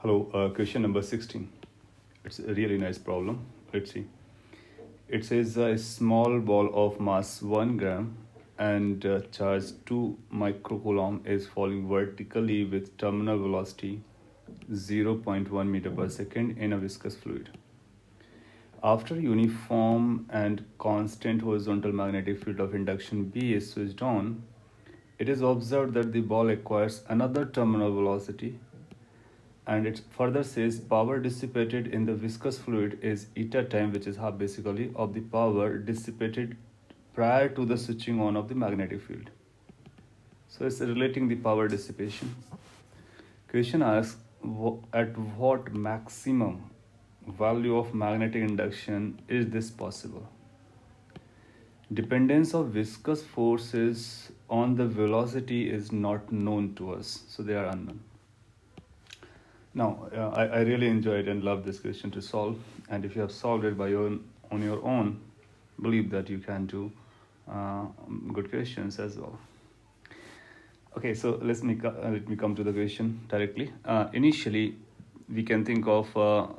Hello, question number 16. It's a really nice problem. Let's see. It says a small ball of mass 1 gram and charge 2 microcoulomb is falling vertically with terminal velocity 0.1 meter per second in a viscous fluid. After uniform and constant horizontal magnetic field of induction B is switched on, it is observed that the ball acquires another terminal velocity, and it further says power dissipated in the viscous fluid is eta time, which is half basically of the power dissipated prior to the switching on of the magnetic field. So it's relating the power dissipation. Question asks at what maximum value of magnetic induction is this possible? Dependence of viscous forces on the velocity is not known to us, so they are unknown. Now, I really enjoyed and loved this question to solve, and if you have solved it on your own, believe that you can do good questions as well. Okay, so let me come to the question directly. Initially, we can think of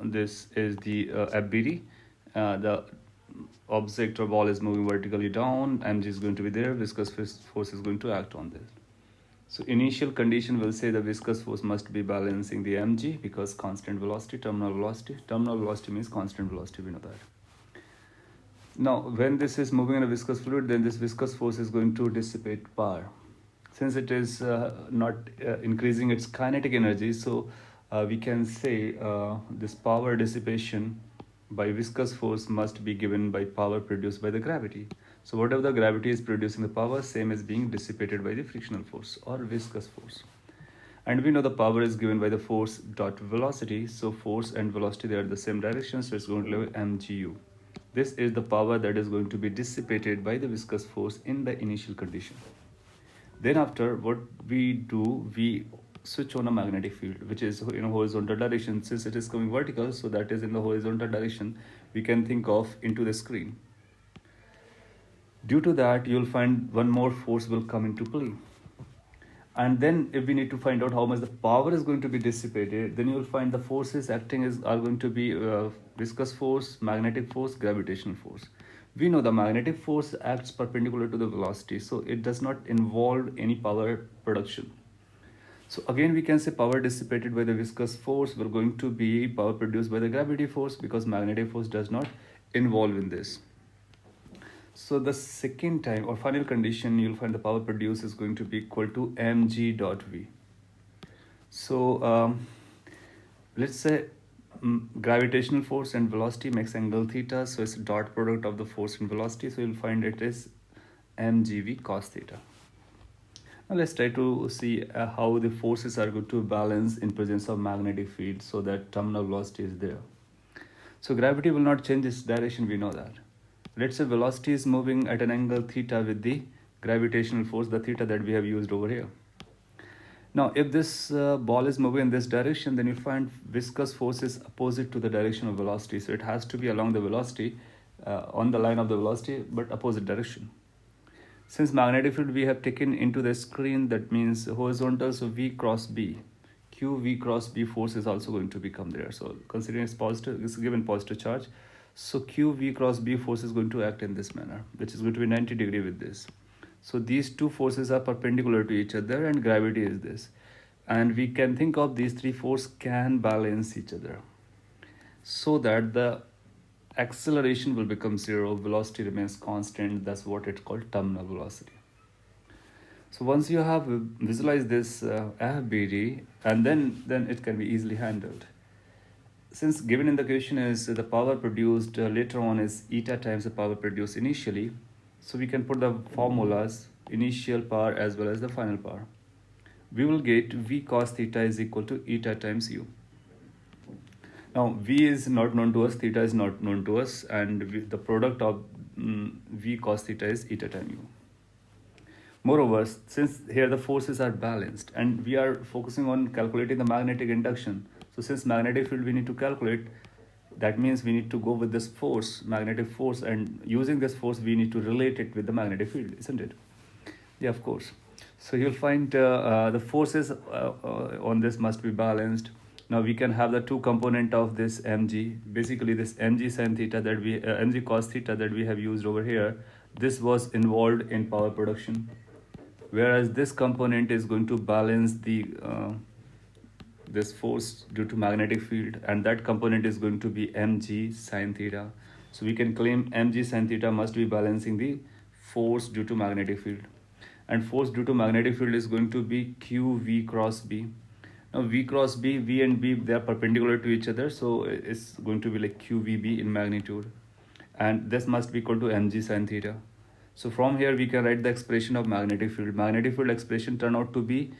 this as the FBD. The object or ball is moving vertically down, mg is going to be there, viscous force is going to act on this. So initial condition will say the viscous force must be balancing the mg because constant velocity, terminal velocity. Terminal velocity means constant velocity, we know that. Now, when this is moving in a viscous fluid, then this viscous force is going to dissipate power. Since it is not increasing its kinetic energy, so we can say this power dissipation by viscous force must be given by power produced by the gravity. So whatever the gravity is producing the power, same is being dissipated by the frictional force or viscous force. And we know the power is given by the force dot velocity. So force and velocity, they are the same direction. So it's going to be mgu. This is the power that is going to be dissipated by the viscous force in the initial condition. Then after, what we do, we switch on a magnetic field, which is in a horizontal direction. Since it is coming vertical, so that is in the horizontal direction, we can think of into the screen. Due to that, you'll find one more force will come into play. And then if we need to find out how much the power is going to be dissipated, then you'll find the forces acting are going to be viscous force, magnetic force, gravitational force. We know the magnetic force acts perpendicular to the velocity, so it does not involve any power production. So again, we can say power dissipated by the viscous force will going to be power produced by the gravity force because magnetic force does not involve in this. So the second time or final condition, you'll find the power produced is going to be equal to mg dot v. So let's say gravitational force and velocity makes angle theta, so it's a dot product of the force and velocity, so you'll find it is mgv cos theta. Now let's try to see how the forces are going to balance in presence of magnetic field so that terminal velocity is there. So gravity will not change its direction, we know that. Let's say velocity is moving at an angle theta with the gravitational force, the theta that we have used over here. Now, if this ball is moving in this direction, then you find viscous force is opposite to the direction of velocity. So it has to be along the velocity, on the line of the velocity, but opposite direction. Since magnetic field we have taken into the screen, that means horizontal, so V cross B. Q V cross B force is also going to become there. So considering it's positive, it's given positive charge. So Q V cross B force is going to act in this manner, which is going to be 90 degree with this. So these two forces are perpendicular to each other and gravity is this. And we can think of these three forces can balance each other so that the acceleration will become zero, velocity remains constant. That's what it's called terminal velocity. So once you have visualized this FBD, and then it can be easily handled. Since given in the question is the power produced later on is eta times the power produced initially, so we can put the formulas, initial power as well as the final power. We will get V cos theta is equal to eta times U. Now, V is not known to us, theta is not known to us, and the product of V cos theta is eta times U. Moreover, since here the forces are balanced and we are focusing on calculating the magnetic induction, so since magnetic field we need to calculate, that means we need to go with this force, magnetic force, and using this force we need to relate it with the magnetic field, isn't it? Yeah, of course. So you'll find the forces on this must be balanced. Now we can have the two component of this mg. Basically this mg sin theta that we mg cos theta that we have used over here, this was involved in power production, whereas this component is going to balance the this force due to magnetic field, and that component is going to be mg sin theta. So we can claim mg sin theta must be balancing the force due to magnetic field, and force due to magnetic field is going to be qv cross b. Now v cross b, v and b, they are perpendicular to each other, so it's going to be like qvb in magnitude, and this must be equal to mg sin theta. So from here we can write the expression of magnetic field. Magnetic field expression turn out to be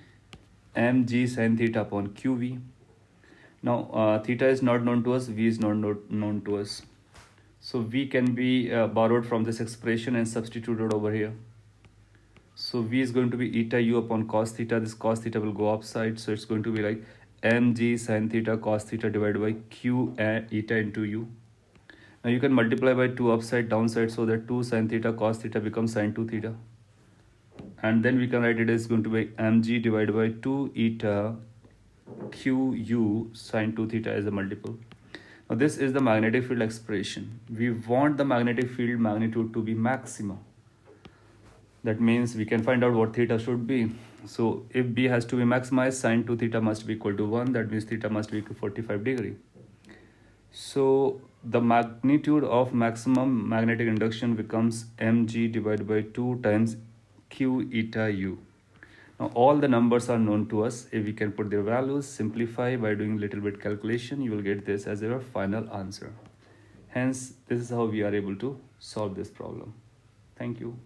mg sin theta upon qv. Now theta is not known to us, v is not known to us, so v can be borrowed from this expression and substituted over here. So v is going to be eta u upon cos theta. This cos theta will go upside, so it's going to be like mg sin theta cos theta divided by q eta into u. Now you can multiply by 2 upside downside, so that 2 sin theta cos theta becomes sin 2 theta, and then we can write it as going to be mg divided by 2 eta q u sin 2 theta as a multiple. Now this is the magnetic field expression. We want the magnetic field magnitude to be maxima. That means we can find out what theta should be. So if b has to be maximized, sin 2 theta must be equal to 1. That means theta must be equal to 45 degree. So the magnitude of maximum magnetic induction becomes mg divided by 2 times q eta u. Now all the numbers are known to us. If we can put their values, simplify by doing little bit calculation, you will get this as your final answer. Hence, this is how we are able to solve this problem. Thank you.